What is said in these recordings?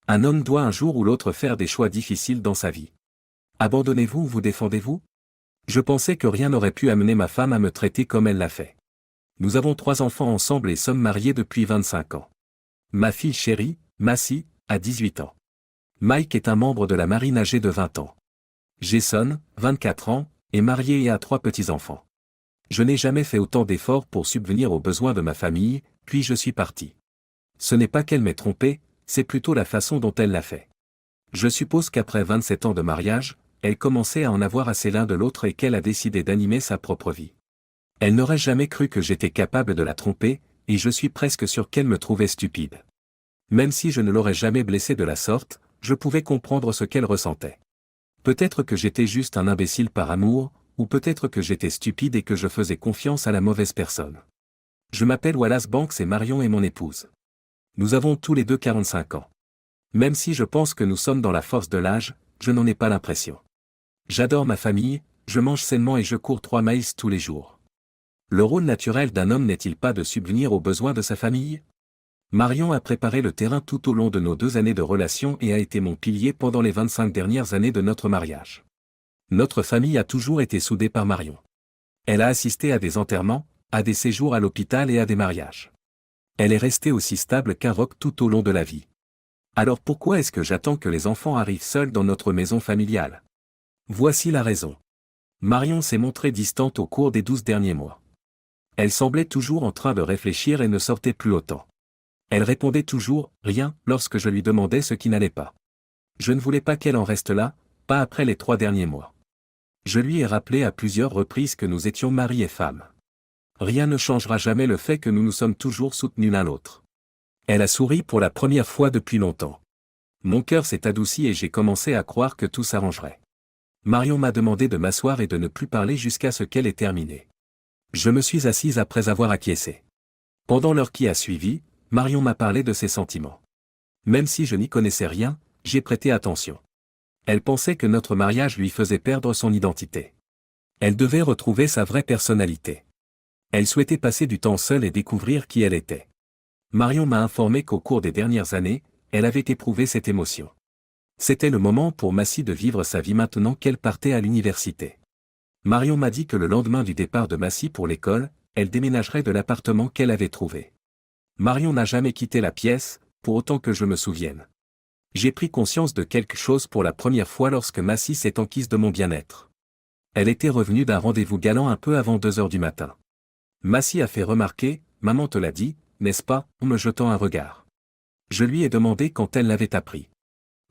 Un homme doit un jour ou l'autre faire des choix difficiles dans sa vie. Abandonnez-vous ou vous défendez-vous? Je pensais que rien n'aurait pu amener ma femme à me traiter comme elle l'a fait. Nous avons 3 enfants ensemble et sommes mariés depuis 25 ans. Ma fille chérie, Massy, a 18 ans. Mike est un membre de la marine âgé de 20 ans. Jason, 24 ans, est marié et a 3 petits-enfants. Je n'ai jamais fait autant d'efforts pour subvenir aux besoins de ma famille, puis je suis parti. Ce n'est pas qu'elle m'ait trompé, c'est plutôt la façon dont elle l'a fait. Je suppose qu'après 27 ans de mariage, elle commençait à en avoir assez l'un de l'autre et qu'elle a décidé d'animer sa propre vie. Elle n'aurait jamais cru que j'étais capable de la tromper, et je suis presque sûr qu'elle me trouvait stupide. Même si je ne l'aurais jamais blessée de la sorte, je pouvais comprendre ce qu'elle ressentait. Peut-être que j'étais juste un imbécile par amour, ou peut-être que j'étais stupide et que je faisais confiance à la mauvaise personne. Je m'appelle Wallace Banks et Marion est mon épouse. Nous avons tous les deux 45 ans. Même si je pense que nous sommes dans la force de l'âge, je n'en ai pas l'impression. J'adore ma famille, je mange sainement et je cours 3 miles tous les jours. Le rôle naturel d'un homme n'est-il pas de subvenir aux besoins de sa famille? Marion a préparé le terrain tout au long de nos 2 années de relation et a été mon pilier pendant les 25 dernières années de notre mariage. Notre famille a toujours été soudée par Marion. Elle a assisté à des enterrements, à des séjours à l'hôpital et à des mariages. Elle est restée aussi stable qu'un roc tout au long de la vie. Alors pourquoi est-ce que j'attends que les enfants arrivent seuls dans notre maison familiale? Voici la raison. Marion s'est montrée distante au cours des 12 derniers mois. Elle semblait toujours en train de réfléchir et ne sortait plus autant. Elle répondait toujours « rien » lorsque je lui demandais ce qui n'allait pas. Je ne voulais pas qu'elle en reste là, pas après les 3 derniers mois. Je lui ai rappelé à plusieurs reprises que nous étions mari et femme. Rien ne changera jamais le fait que nous nous sommes toujours soutenus l'un l'autre. Elle a souri pour la première fois depuis longtemps. Mon cœur s'est adouci et j'ai commencé à croire que tout s'arrangerait. Marion m'a demandé de m'asseoir et de ne plus parler jusqu'à ce qu'elle ait terminé. Je me suis assise après avoir acquiescé. Pendant l'heure qui a suivi, Marion m'a parlé de ses sentiments. Même si je n'y connaissais rien, j'ai prêté attention. Elle pensait que notre mariage lui faisait perdre son identité. Elle devait retrouver sa vraie personnalité. Elle souhaitait passer du temps seule et découvrir qui elle était. Marion m'a informé qu'au cours des dernières années, elle avait éprouvé cette émotion. C'était le moment pour Massy de vivre sa vie maintenant qu'elle partait à l'université. Marion m'a dit que le lendemain du départ de Massy pour l'école, elle déménagerait de l'appartement qu'elle avait trouvé. Marion n'a jamais quitté la pièce, pour autant que je me souvienne. J'ai pris conscience de quelque chose pour la première fois lorsque Massy s'est enquise de mon bien-être. Elle était revenue d'un rendez-vous galant un peu avant 2 heures du matin. Massy a fait remarquer, « Maman te l'a dit, n'est-ce pas ?» en me jetant un regard. Je lui ai demandé quand elle l'avait appris.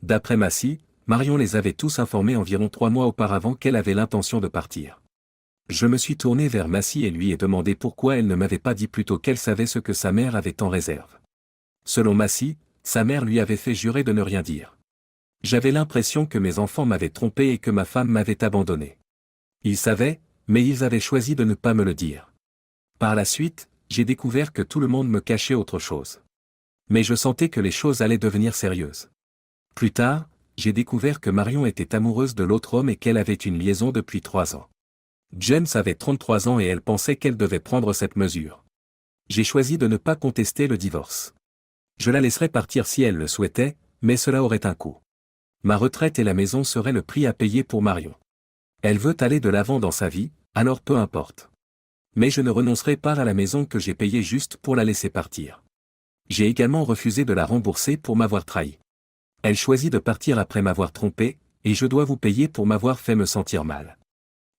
D'après Massy, Marion les avait tous informés environ 3 mois auparavant qu'elle avait l'intention de partir. Je me suis tourné vers Massy et lui ai demandé pourquoi elle ne m'avait pas dit plus tôt qu'elle savait ce que sa mère avait en réserve. Selon Massy, sa mère lui avait fait jurer de ne rien dire. J'avais l'impression que mes enfants m'avaient trompé et que ma femme m'avait abandonné. Ils savaient, mais ils avaient choisi de ne pas me le dire. Par la suite, j'ai découvert que tout le monde me cachait autre chose. Mais je sentais que les choses allaient devenir sérieuses. Plus tard, j'ai découvert que Marion était amoureuse de l'autre homme et qu'elle avait une liaison depuis 3 ans. James avait 33 ans et elle pensait qu'elle devait prendre cette mesure. J'ai choisi de ne pas contester le divorce. Je la laisserais partir si elle le souhaitait, mais cela aurait un coût. Ma retraite et la maison seraient le prix à payer pour Marion. Elle veut aller de l'avant dans sa vie, alors peu importe. Mais je ne renoncerai pas à la maison que j'ai payée juste pour la laisser partir. J'ai également refusé de la rembourser pour m'avoir trahi. Elle choisit de partir après m'avoir trompé, et je dois vous payer pour m'avoir fait me sentir mal.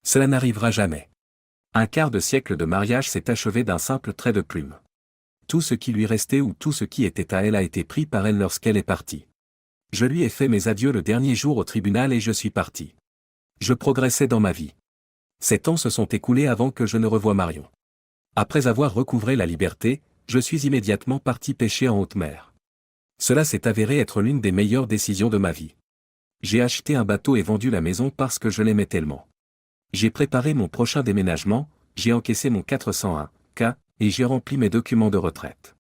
Cela n'arrivera jamais. Un quart de siècle de mariage s'est achevé d'un simple trait de plume. Tout ce qui lui restait ou tout ce qui était à elle a été pris par elle lorsqu'elle est partie. Je lui ai fait mes adieux le dernier jour au tribunal et je suis parti. Je progressais dans ma vie. 7 ans se sont écoulés avant que je ne revoie Marion. Après avoir recouvré la liberté, je suis immédiatement parti pêcher en haute mer. Cela s'est avéré être l'une des meilleures décisions de ma vie. J'ai acheté un bateau et vendu la maison parce que je l'aimais tellement. J'ai préparé mon prochain déménagement, j'ai encaissé mon 401K, et j'ai rempli mes documents de retraite.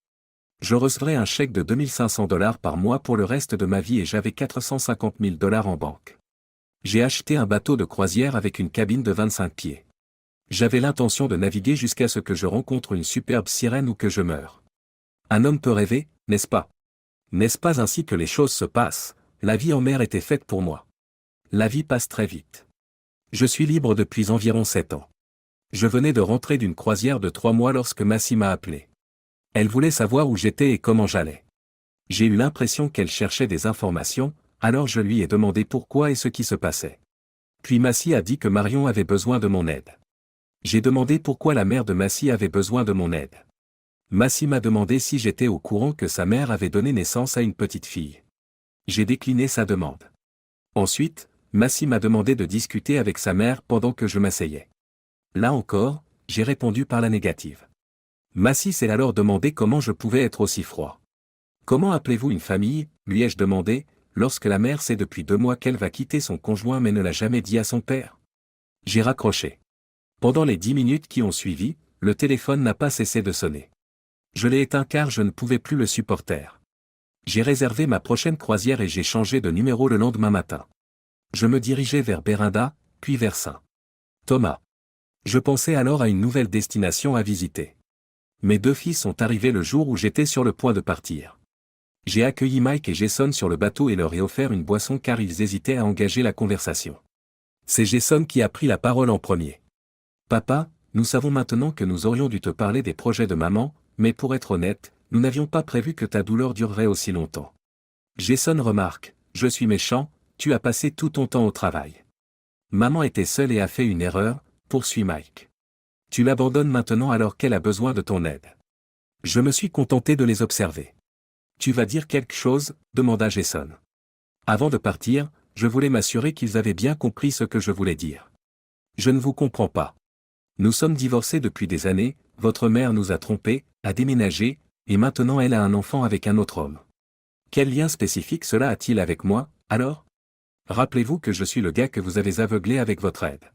Je recevrai un chèque de 2500 $ par mois pour le reste de ma vie et j'avais 450 000 $ en banque. J'ai acheté un bateau de croisière avec une cabine de 25 pieds. J'avais l'intention de naviguer jusqu'à ce que je rencontre une superbe sirène ou que je meure. Un homme peut rêver, n'est-ce pas? N'est-ce pas ainsi que les choses se passent? La vie en mer était faite pour moi. La vie passe très vite. Je suis libre depuis environ 7 ans. Je venais de rentrer d'une croisière de 3 mois lorsque Massy m'a appelé. Elle voulait savoir où j'étais et comment j'allais. J'ai eu l'impression qu'elle cherchait des informations, alors je lui ai demandé pourquoi et ce qui se passait. Puis Massy a dit que Marion avait besoin de mon aide. J'ai demandé pourquoi la mère de Massy avait besoin de mon aide. Massy m'a demandé si j'étais au courant que sa mère avait donné naissance à une petite fille. J'ai décliné sa demande. Ensuite, Massy m'a demandé de discuter avec sa mère pendant que je m'asseyais. Là encore, j'ai répondu par la négative. Massy s'est alors demandé comment je pouvais être aussi froid. Comment appelez-vous une famille, lui ai-je demandé, lorsque la mère sait depuis 2 mois qu'elle va quitter son conjoint mais ne l'a jamais dit à son père? J'ai raccroché. Pendant les 10 minutes qui ont suivi, le téléphone n'a pas cessé de sonner. Je l'ai éteint car je ne pouvais plus le supporter. J'ai réservé ma prochaine croisière et j'ai changé de numéro le lendemain matin. Je me dirigeais vers Bérinda, puis vers Saint-Thomas. Je pensais alors à une nouvelle destination à visiter. Mes 2 filles sont arrivées le jour où j'étais sur le point de partir. J'ai accueilli Mike et Jason sur le bateau et leur ai offert une boisson car ils hésitaient à engager la conversation. C'est Jason qui a pris la parole en premier. Papa, nous savons maintenant que nous aurions dû te parler des projets de maman, mais pour être honnête, nous n'avions pas prévu que ta douleur durerait aussi longtemps. Jason remarque, je suis méchant, tu as passé tout ton temps au travail. Maman était seule et a fait une erreur, poursuit Mike. Tu l'abandonnes maintenant alors qu'elle a besoin de ton aide. Je me suis contenté de les observer. Tu vas dire quelque chose, demanda Jason. Avant de partir, je voulais m'assurer qu'ils avaient bien compris ce que je voulais dire. Je ne vous comprends pas. Nous sommes divorcés depuis des années, votre mère nous a trompés, a déménagé, et maintenant elle a un enfant avec un autre homme. Quel lien spécifique cela a-t-il avec moi, alors? Rappelez-vous que je suis le gars que vous avez aveuglé avec votre aide.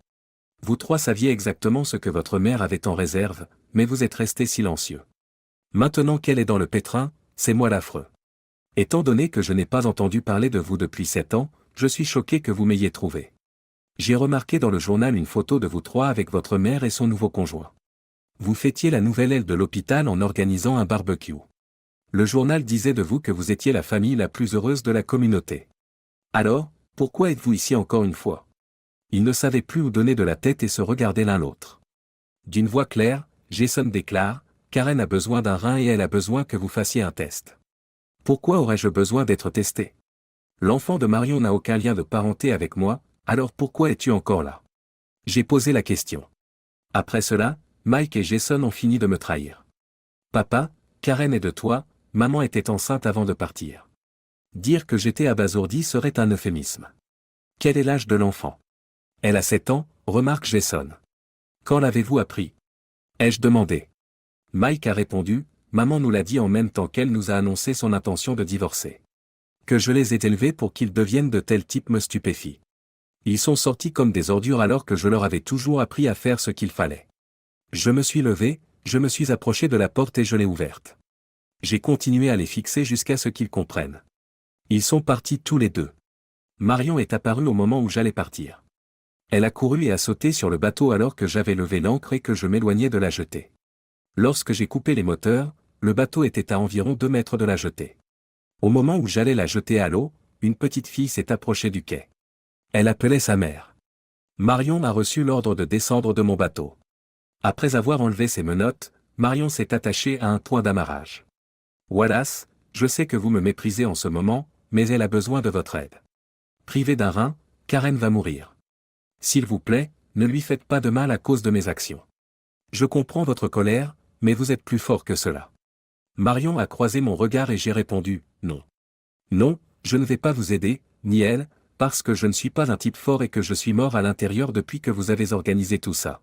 Vous 3 saviez exactement ce que votre mère avait en réserve, mais vous êtes restés silencieux. Maintenant qu'elle est dans le pétrin, c'est moi l'affreux. Étant donné que je n'ai pas entendu parler de vous depuis 7 ans, je suis choqué que vous m'ayez trouvé. J'ai remarqué dans le journal une photo de vous 3 avec votre mère et son nouveau conjoint. Vous fêtiez la nouvelle aile de l'hôpital en organisant un barbecue. Le journal disait de vous que vous étiez la famille la plus heureuse de la communauté. Alors, pourquoi êtes-vous ici encore une fois? Ils ne savaient plus où donner de la tête et se regardaient l'un l'autre. D'une voix claire, Jason déclare, Karen a besoin d'un rein et elle a besoin que vous fassiez un test. Pourquoi aurais-je besoin d'être testé? L'enfant de Marion n'a aucun lien de parenté avec moi, alors pourquoi es-tu encore là? J'ai posé la question. Après cela, Mike et Jason ont fini de me trahir. Papa, Karen est de toi, maman était enceinte avant de partir. Dire que j'étais abasourdi serait un euphémisme. Quel est l'âge de l'enfant? Elle a 7 ans, remarque Jason. Quand l'avez-vous appris? Ai-je demandé. Mike a répondu, maman nous l'a dit en même temps qu'elle nous a annoncé son intention de divorcer. Que je les ai élevés pour qu'ils deviennent de tel type me stupéfie. Ils sont sortis comme des ordures alors que je leur avais toujours appris à faire ce qu'il fallait. Je me suis levé, je me suis approché de la porte et je l'ai ouverte. J'ai continué à les fixer jusqu'à ce qu'ils comprennent. Ils sont partis tous les 2. Marion est apparue au moment où j'allais partir. Elle a couru et a sauté sur le bateau alors que j'avais levé l'ancre et que je m'éloignais de la jetée. Lorsque j'ai coupé les moteurs, le bateau était à environ 2 mètres de la jetée. Au moment où j'allais la jeter à l'eau, une petite fille s'est approchée du quai. Elle appelait sa mère. Marion a reçu l'ordre de descendre de mon bateau. Après avoir enlevé ses menottes, Marion s'est attachée à un point d'amarrage. Wallace, je sais que vous me méprisez en ce moment, mais elle a besoin de votre aide. Privée d'un rein, Karen va mourir. S'il vous plaît, ne lui faites pas de mal à cause de mes actions. Je comprends votre colère, mais vous êtes plus fort que cela. Marion a croisé mon regard et j'ai répondu, non. Non, je ne vais pas vous aider, ni elle, parce que je ne suis pas un type fort et que je suis mort à l'intérieur depuis que vous avez organisé tout ça.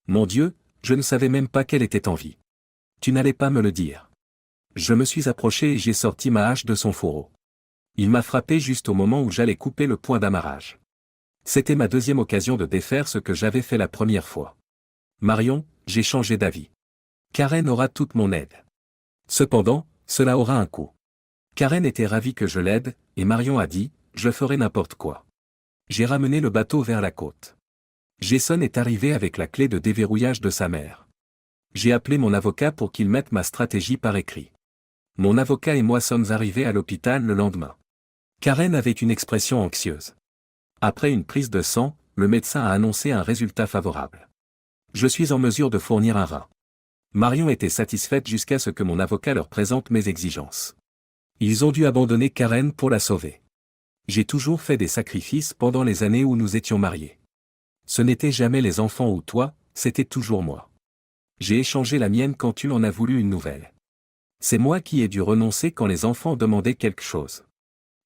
Mon Dieu, je ne savais même pas qu'elle était en vie. Tu n'allais pas me le dire. Je me suis approché et j'ai sorti ma hache de son fourreau. Il m'a frappé juste au moment où j'allais couper le point d'amarrage. C'était ma 2e occasion de défaire ce que j'avais fait la première fois. Marion, j'ai changé d'avis. Karen aura toute mon aide. Cependant, cela aura un coût. Karen était ravie que je l'aide, et Marion a dit, je ferai n'importe quoi. J'ai ramené le bateau vers la côte. Jason est arrivé avec la clé de déverrouillage de sa mère. J'ai appelé mon avocat pour qu'il mette ma stratégie par écrit. Mon avocat et moi sommes arrivés à l'hôpital le lendemain. Karen avait une expression anxieuse. Après une prise de sang, le médecin a annoncé un résultat favorable. Je suis en mesure de fournir un rein. Marion était satisfaite jusqu'à ce que mon avocat leur présente mes exigences. Ils ont dû abandonner Karen pour la sauver. J'ai toujours fait des sacrifices pendant les années où nous étions mariés. Ce n'était jamais les enfants ou toi, c'était toujours moi. J'ai échangé la mienne quand tu en as voulu une nouvelle. C'est moi qui ai dû renoncer quand les enfants demandaient quelque chose.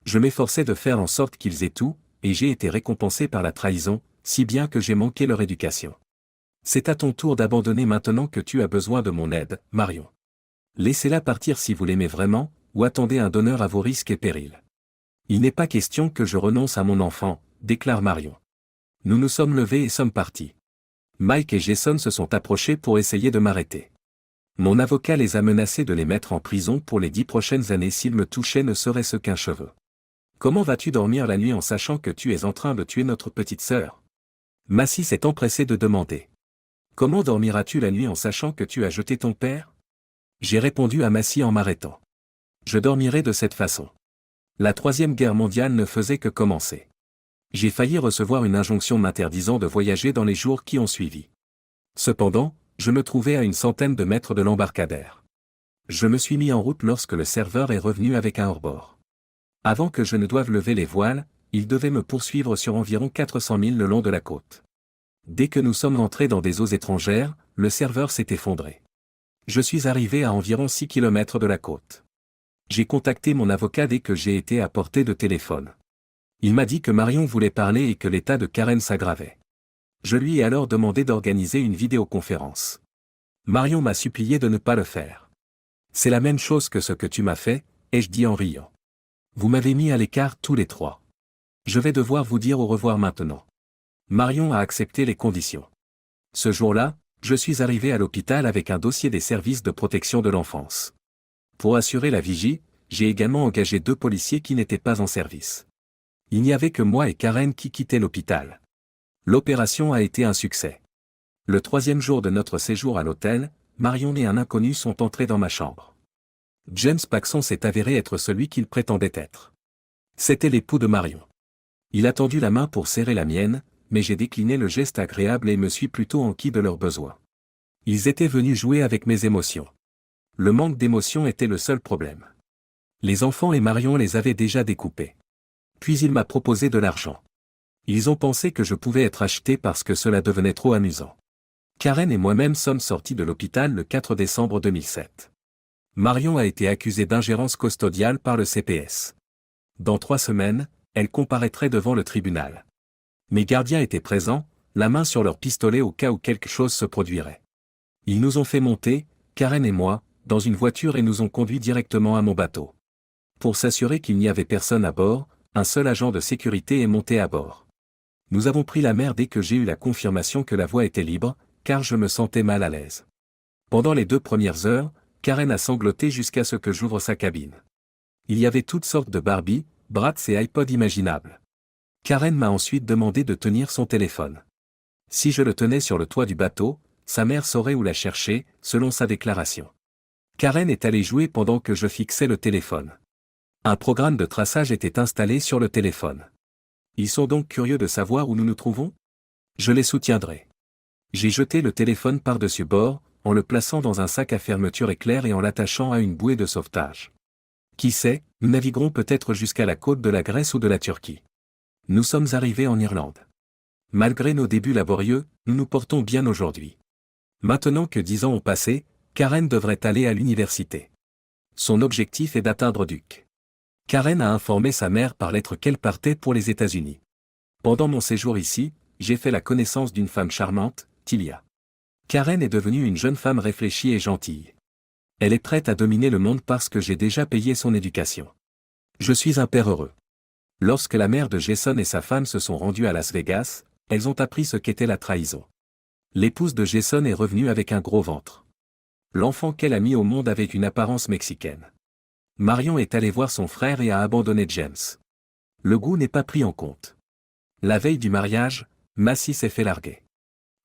Je m'efforçais de faire en sorte qu'ils aient tout, et j'ai été récompensé par la trahison, si bien que j'ai manqué leur éducation. C'est à ton tour d'abandonner maintenant que tu as besoin de mon aide, Marion. Laissez-la partir si vous l'aimez vraiment, ou attendez un donneur à vos risques et périls. Il n'est pas question que je renonce à mon enfant, déclare Marion. Nous nous sommes levés et sommes partis. Mike et Jason se sont approchés pour essayer de m'arrêter. Mon avocat les a menacés de les mettre en prison pour les 10 prochaines années s'ils me touchaient ne serait-ce qu'un cheveu. Comment vas-tu dormir la nuit en sachant que tu es en train de tuer notre petite sœur? Massy s'est empressé de demander. Comment dormiras-tu la nuit en sachant que tu as jeté ton père? J'ai répondu à Massy en m'arrêtant. Je dormirai de cette façon. La Troisième Guerre mondiale ne faisait que commencer. J'ai failli recevoir une injonction m'interdisant de voyager dans les jours qui ont suivi. Cependant, je me trouvais à une centaine de mètres de l'embarcadère. Je me suis mis en route lorsque le serveur est revenu avec un hors-bord. Avant que je ne doive lever les voiles, il devait me poursuivre sur environ 400 milles le long de la côte. Dès que nous sommes entrés dans des eaux étrangères, le serveur s'est effondré. Je suis arrivé à environ 6 kilomètres de la côte. J'ai contacté mon avocat dès que j'ai été à portée de téléphone. Il m'a dit que Marion voulait parler et que l'état de Karen s'aggravait. Je lui ai alors demandé d'organiser une vidéoconférence. Marion m'a supplié de ne pas le faire. C'est la même chose que ce que tu m'as fait, ai-je dit en riant. Vous m'avez mis à l'écart tous les trois. Je vais devoir vous dire au revoir maintenant. Marion a accepté les conditions. Ce jour-là, je suis arrivé à l'hôpital avec un dossier des services de protection de l'enfance. Pour assurer la vigie, j'ai également engagé 2 policiers qui n'étaient pas en service. Il n'y avait que moi et Karen qui quittaient l'hôpital. L'opération a été un succès. Le 3e jour de notre séjour à l'hôtel, Marion et un inconnu sont entrés dans ma chambre. James Paxson s'est avéré être celui qu'il prétendait être. C'était l'époux de Marion. Il a tendu la main pour serrer la mienne, mais j'ai décliné le geste agréable et me suis plutôt enquis de leurs besoins. Ils étaient venus jouer avec mes émotions. Le manque d'émotion était le seul problème. Les enfants et Marion les avaient déjà découpés. Puis il m'a proposé de l'argent. Ils ont pensé que je pouvais être acheté parce que cela devenait trop amusant. Karen et moi-même sommes sortis de l'hôpital le 4 décembre 2007. Marion a été accusée d'ingérence custodiale par le CPS. Dans 3 semaines, elle comparaîtrait devant le tribunal. Mes gardiens étaient présents, la main sur leur pistolet au cas où quelque chose se produirait. Ils nous ont fait monter, Karen et moi, dans une voiture et nous ont conduits directement à mon bateau. Pour s'assurer qu'il n'y avait personne à bord, un seul agent de sécurité est monté à bord. Nous avons pris la mer dès que j'ai eu la confirmation que la voie était libre, car je me sentais mal à l'aise. Pendant les 2 premières heures, Karen a sangloté jusqu'à ce que j'ouvre sa cabine. Il y avait toutes sortes de Barbie, Bratz et iPod imaginables. Karen m'a ensuite demandé de tenir son téléphone. Si je le tenais sur le toit du bateau, sa mère saurait où la chercher, selon sa déclaration. Karen est allée jouer pendant que je fixais le téléphone. Un programme de traçage était installé sur le téléphone. Ils sont donc curieux de savoir où nous nous trouvons? Je les soutiendrai. J'ai jeté le téléphone par-dessus bord, en le plaçant dans un sac à fermeture éclair et en l'attachant à une bouée de sauvetage. Qui sait, nous naviguerons peut-être jusqu'à la côte de la Grèce ou de la Turquie. Nous sommes arrivés en Irlande. Malgré nos débuts laborieux, nous nous portons bien aujourd'hui. Maintenant que 10 ans ont passé, Karen devrait aller à l'université. Son objectif est d'atteindre Duc. Karen a informé sa mère par lettre qu'elle partait pour les États-Unis. Pendant mon séjour ici, j'ai fait la connaissance d'une femme charmante, Tilia. Karen est devenue une jeune femme réfléchie et gentille. Elle est prête à dominer le monde parce que j'ai déjà payé son éducation. Je suis un père heureux. Lorsque la mère de Jason et sa femme se sont rendus à Las Vegas, elles ont appris ce qu'était la trahison. L'épouse de Jason est revenue avec un gros ventre. L'enfant qu'elle a mis au monde avait une apparence mexicaine. Marion est allée voir son frère et a abandonné James. Le goût n'est pas pris en compte. La veille du mariage, Massy s'est fait larguer.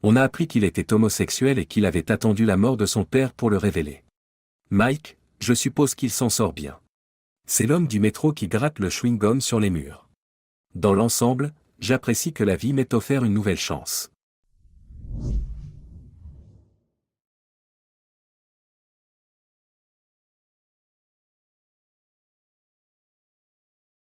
On a appris qu'il était homosexuel et qu'il avait attendu la mort de son père pour le révéler. Mike, Je suppose qu'il s'en sort bien. C'est l'homme du métro qui gratte le chewing-gum sur les murs. Dans l'ensemble, j'apprécie que la vie m'ait offert une nouvelle chance.